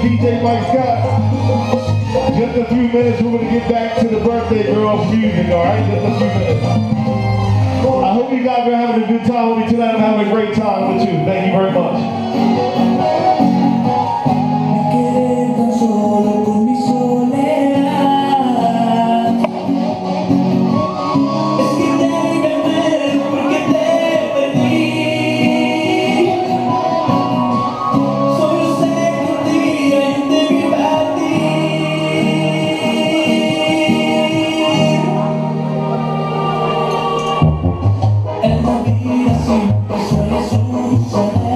DJ Mike Scott. Just a few minutes, we're going to get back to the birthday girl's music, all right? Just a few minutes. I hope you guys are having a good time with me tonight. I'm having a great time with you. Thank you very much. En la vida siempre suele suceder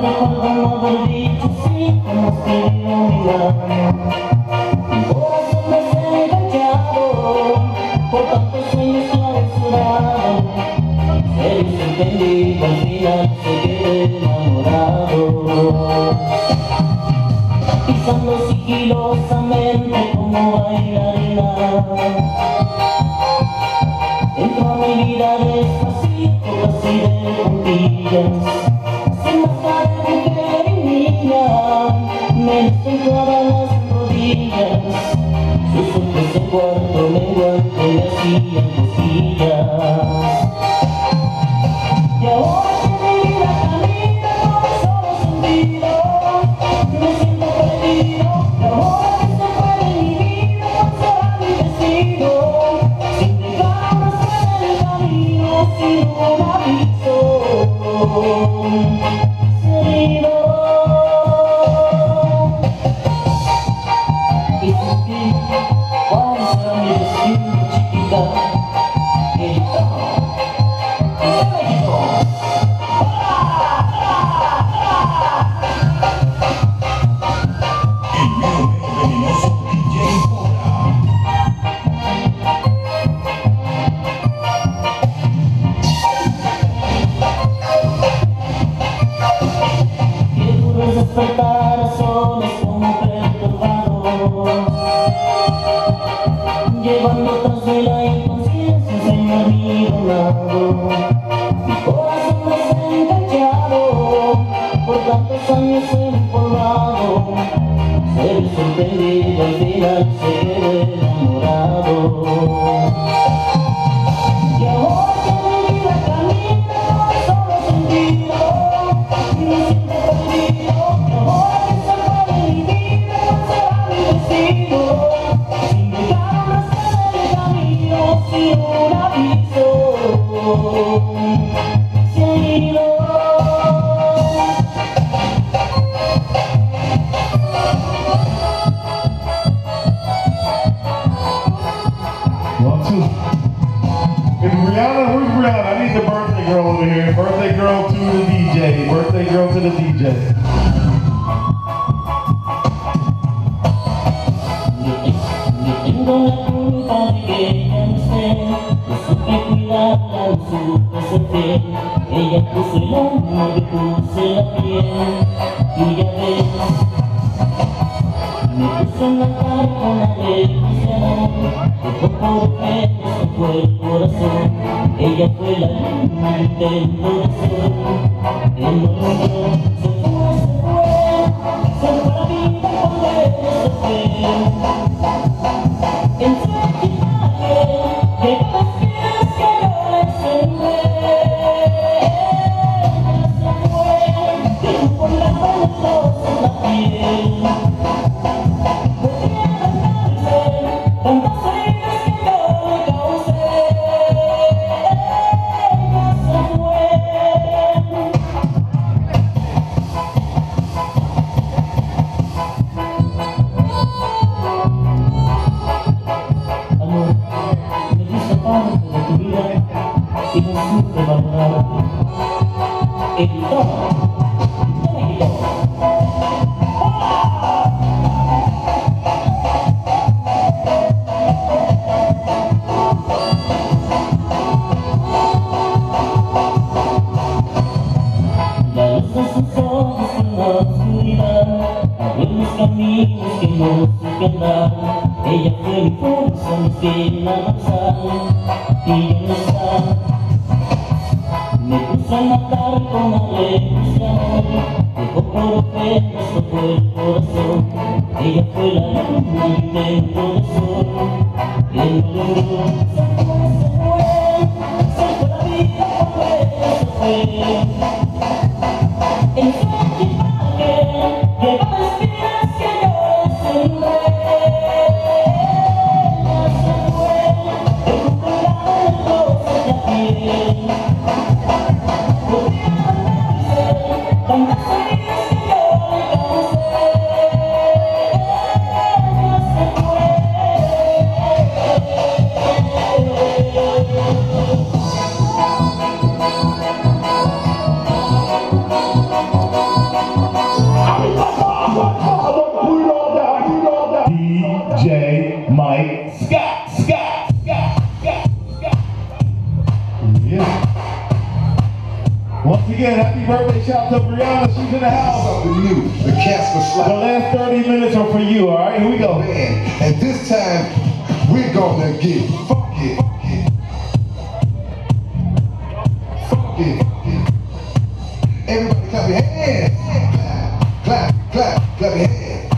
Recuerdo no haber dicho sí cuando escribió mi mano. Mi corazón desenganchado por tantos sueños clausurados. Serio y sorprendido, al final se quedé enamorado. Pisando sigilosamente como bailarina, entró a mi vida despacito, casi de puntillas. Sin más cara de mujer y niña, me descentraba las rodillas. Sus ojos de cuarto menguante me hacían cosquillas. Y ahora que mi vida camina con solo sentido, me siento perdido. Y ahora que se fue de mi vida, ¿cuál será mi destino? Sin dejar una estrella en el camino, sin un aviso. Y sentí cuál será mi destino, chiquita. Despertar a solas como perturbado, llevando tras de la inconsciencia se me ha abandonado. Mi corazón desenganchado, por tantos años empolvado. Se ve sorprendido, al final se quedó enamorado. Y ahora que mi vida camina con solo sentido, y me siento perdido. Ahora que se fue de mi vida, ¿cuál será mi destino? Sin dejar una estrella en el camino, sin un aviso, se ha ido. One, two. If Rihanna, where's Rihanna? I need the birthday girl over here. Birthday girl to the DJ. Birthday girl to the DJ. Yo tengo la culpa de que ella no esté, no supe cuidarla, no supe ser fiel. Ella puso el alma, yo puse la piel. Y ya ves, me puso en la cara con la decisión de poco que se fue el corazón. Ella fue la luna, el intento de sol, que no logró. Se fue la vida cuando ella se fue. En su equipaje, de las piedras que yo le sembré. Ella se fue, dejó la venenosa en la piel. Volví a arrancarse tantas heridas que yo le causé. Ella se fue. Amor, me diste parte de tu vida y no supe valorarte. Evitaba la oscuridad, abrimos caminos que no supe andar. Ella fue mi fuerza, mi espina dorsal, y yo no estaba. Me puse a matar con arreglos de amor, dejó por ofendas todo el corazón. Ella fue la luna y un intento de sol, que no logró. Se fue la vida cuando ella se fue. En su equipaje llevaba espinas que yo sembré. Ella se fue, dejó colgada en el closet de piel. Podría matarse tantas heridas que yo le causé. Ella se fue. DJ Mike Scott. Yeah. Once again, happy birthday shout to Brianna. She's in the house. Something new, the Casper The Slide last 30 minutes are for you, all right? Here we go. Band. And this time, we're gonna get funky. Funky. Everybody clap your hands. Clap, clap, clap your hands.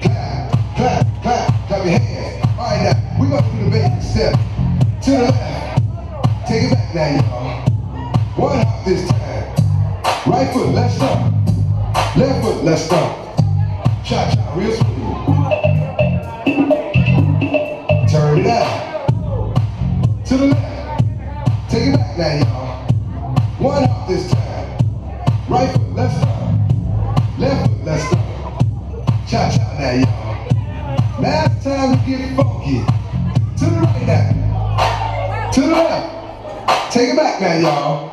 Clap, clap, clap, clap your hands. All right, now, we're gonna do the basic step. To the left. Take it back now, y'all. One hop this time. Right foot, left stomp. Left foot, left stomp. Cha-cha, real smooth. Turn it out. To the left. Take it back now, y'all. One hop this time. Right foot, left stomp. Left foot, left stomp. Cha-cha now, y'all. Now it's time to get funky. To the right now. To the left. Take it back now, y'all.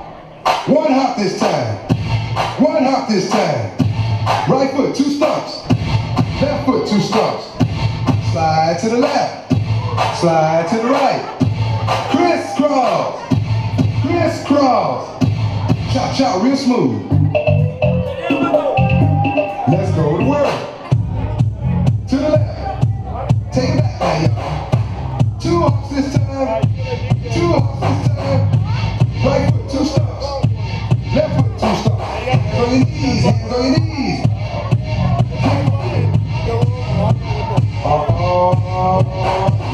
One hop this time. One hop this time. Right foot, 2 stumps. Left foot, 2 stumps. Slide to the left. Slide to the right. Crisscross. Crisscross. Chop, chop, real smooth. Let's go to work. To the left. Take it back now, y'all. 2 hops this time. 2 hops this time. Right foot, 2 stumps. Left foot, 2 stumps. Hands on your knees, hands on your knees.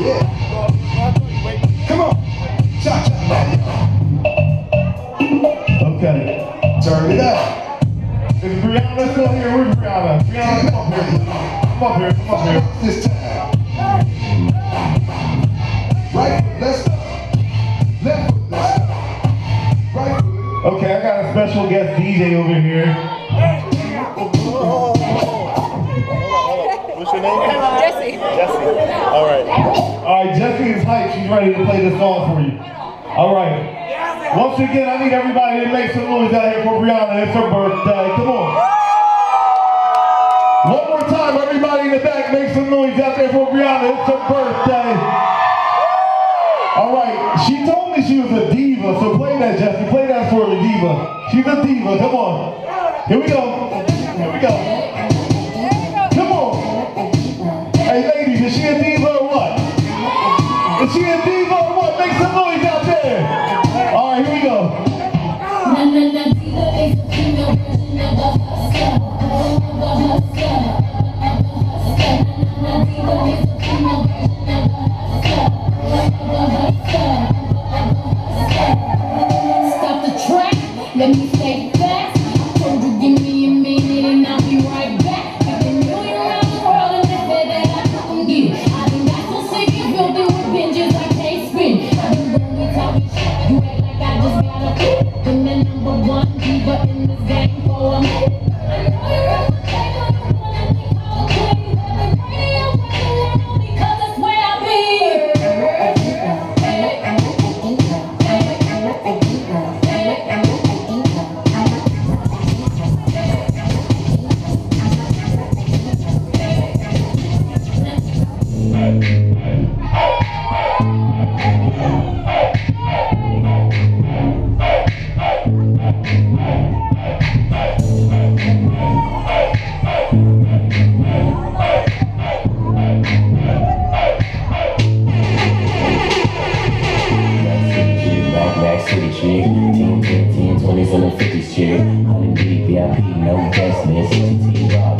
Yeah. Come on. Cha cha now. Okay. Turn it up. Is Brianna still here? Where's Brianna? Brianna, come up here. Come up here, come up here. This time. Right foot, left stop. Left foot, left stop. Right foot. Okay, I got a special guest DJ over here. What's your name? Jesse. Jesse. All right. All right, Jessie is hyped. She's ready to play this song for you. All right. Once again, I need everybody to make some noise out here for Brianna. It's her birthday. Come on. One more time, everybody in the back, make some noise out there for Brianna. It's her birthday. All right. She told me she was a diva, so play that, Jessie. Play that for the diva. She's a diva. Come on. Here we go. Here we go. Come on. Hey, ladies, is she a diva or what? Is she a diva or what? Make some noise out there. All right, here we go. Diva is a female version of a hustler. Diva is a female version of a hustler. Stop the track, let me stay fast. I told you give me a minute and I'll be right back. I've been million around the world and they said that I couldn't get it. I done got so sick of building with binges I can't spin. I done really talking shit, you act like I just got a hit. Been the #1 diva in this game for a minute. I know you're on the take on the one and they call it quitting. I've been radio around because that's where I be. city, no guest list. T-Rock,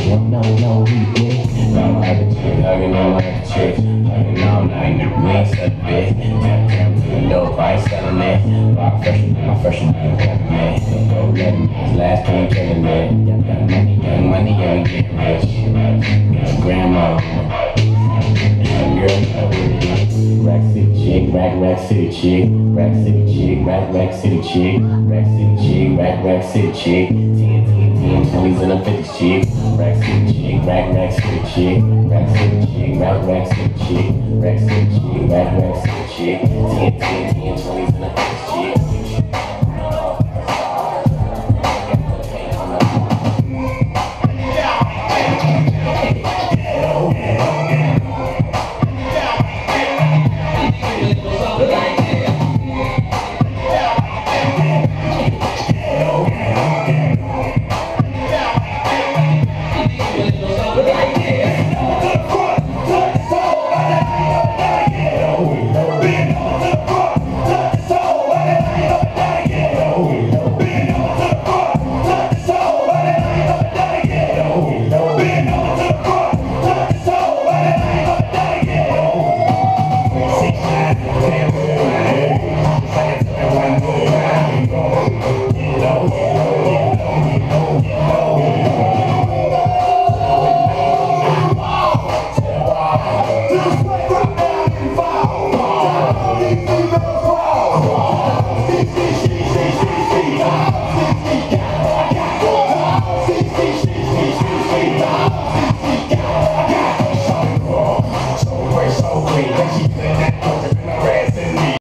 no regret. I'm like a chick, hugging on like a chick. Hugging all night, me and such a bitch. Jam to the dope, I ain't selling it. Rock fresher than man. Go let me, last time killing it. Young money, yeah, we getting rich. Grandma, girl, Rack City chick, rack city chick, rack city chick, rack city chick, rack city chick, rack city chick, 10, 20s and a 50s chick, rack city chick, rack city chick, rack city chick, rack city chick, rack city chick, rack city chick, 10, 20s